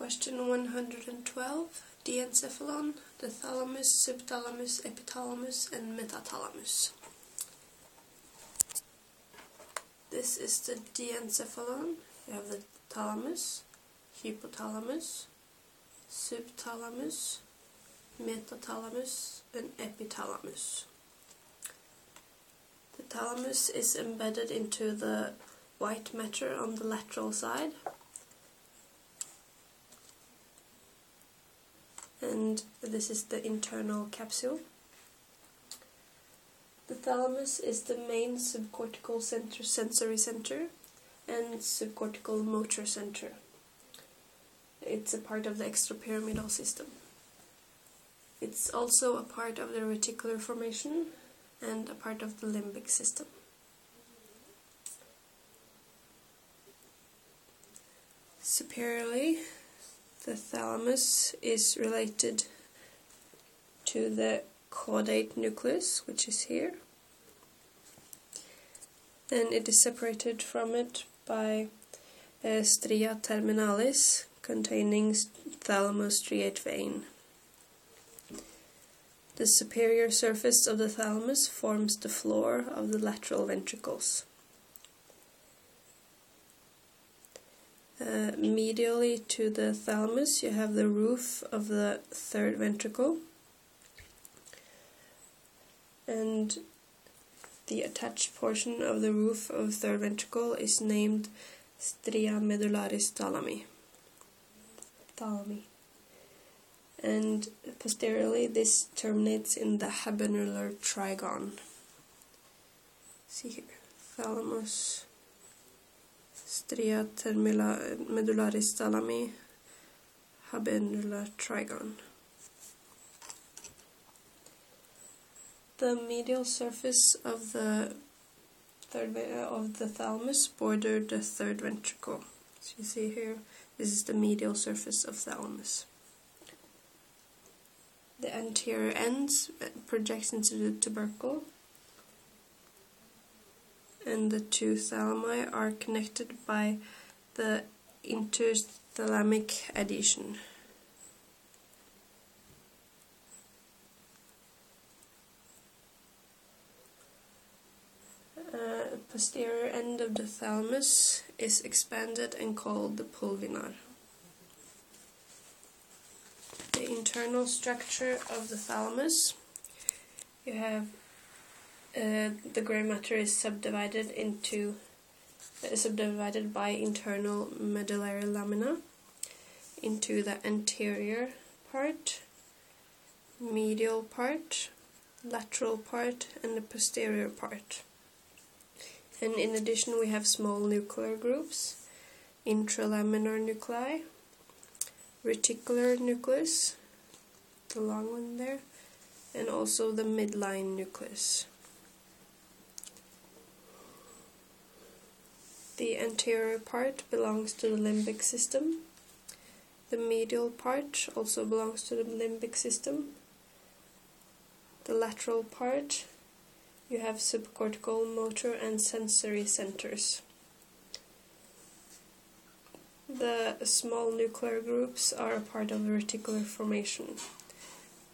Question 112. Diencephalon, the thalamus, subthalamus, epithalamus, and metathalamus. This is the diencephalon. You have the thalamus, hypothalamus, subthalamus, metathalamus, and epithalamus. The thalamus is embedded into the white matter on the lateral side, and this is the internal capsule. The thalamus is the main subcortical sensory center and subcortical motor center. It's a part of the extrapyramidal system. It's also a part of the reticular formation and a part of the limbic system. Superiorly, the thalamus is related to the caudate nucleus, which is here, and it is separated from it by a stria terminalis containing thalamostriate vein. The superior surface of the thalamus forms the floor of the lateral ventricles. Medially to the thalamus you have the roof of the third ventricle, and the attached portion of the roof of the third ventricle is named stria medullaris thalami. And posteriorly this terminates in the habenular trigon. See here, thalamus, stria medullaris thalami, habenular trigon. The medial surface of the thalamus bordered the third ventricle. So you see here, this is the medial surface of thalamus. The anterior ends projects into the tubercle, and the two thalami are connected by the interthalamic adhesion. Posterior end of the thalamus is expanded and called the pulvinar. The internal structure of the thalamus, you have the gray matter is subdivided by internal medullary lamina into the anterior part, medial part, lateral part, and the posterior part. And in addition we have small nuclear groups, intralaminar nuclei, reticular nucleus, the long one there, and also the midline nucleus. The anterior part belongs to the limbic system. The medial part also belongs to the limbic system. The lateral part, you have subcortical, motor, and sensory centers. The small nuclear groups are a part of the reticular formation.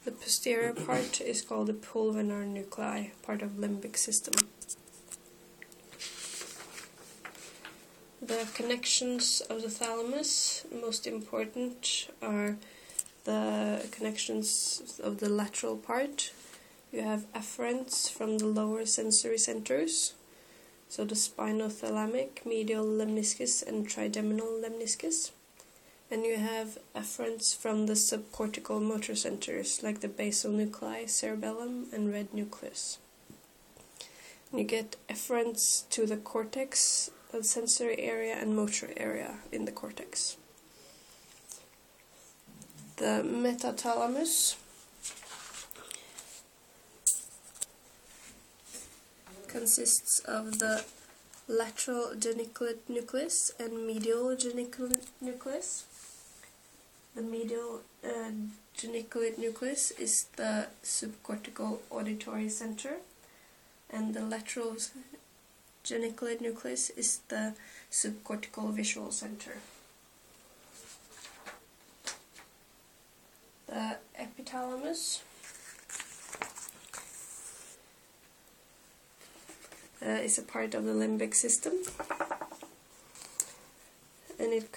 The posterior part is called the pulvinar nuclei, part of limbic system. The connections of the thalamus, most important, are the connections of the lateral part. You have afferents from the lower sensory centers, so the spinothalamic, medial lemniscus, and trigeminal lemniscus. And you have afferents from the subcortical motor centers, like the basal nuclei, cerebellum, and red nucleus. And you get afferents to the cortex, the sensory area, and motor area in the cortex. The metathalamus consists of the lateral geniculate nucleus and medial geniculate nucleus. The medial geniculate nucleus is the subcortical auditory center, and the lateral geniculate nucleus is the subcortical visual center. The epithalamus is a part of the limbic system, and it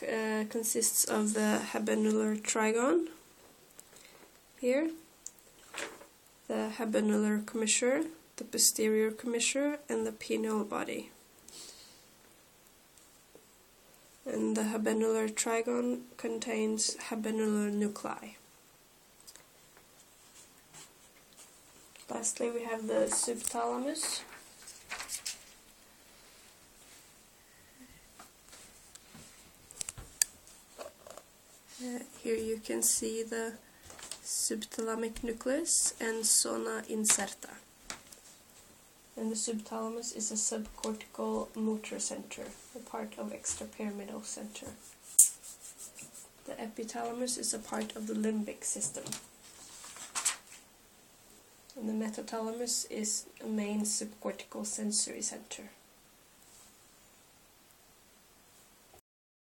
consists of the habenular trigon here, the habenular commissure, the posterior commissure, and the pineal body. And the habenular trigon contains habenular nuclei. Lastly, we have the subthalamus. Here you can see the subthalamic nucleus and zona incerta. And the subthalamus is a subcortical motor center, a part of extrapyramidal center. The epithalamus is a part of the limbic system. And the metathalamus is a main subcortical sensory center.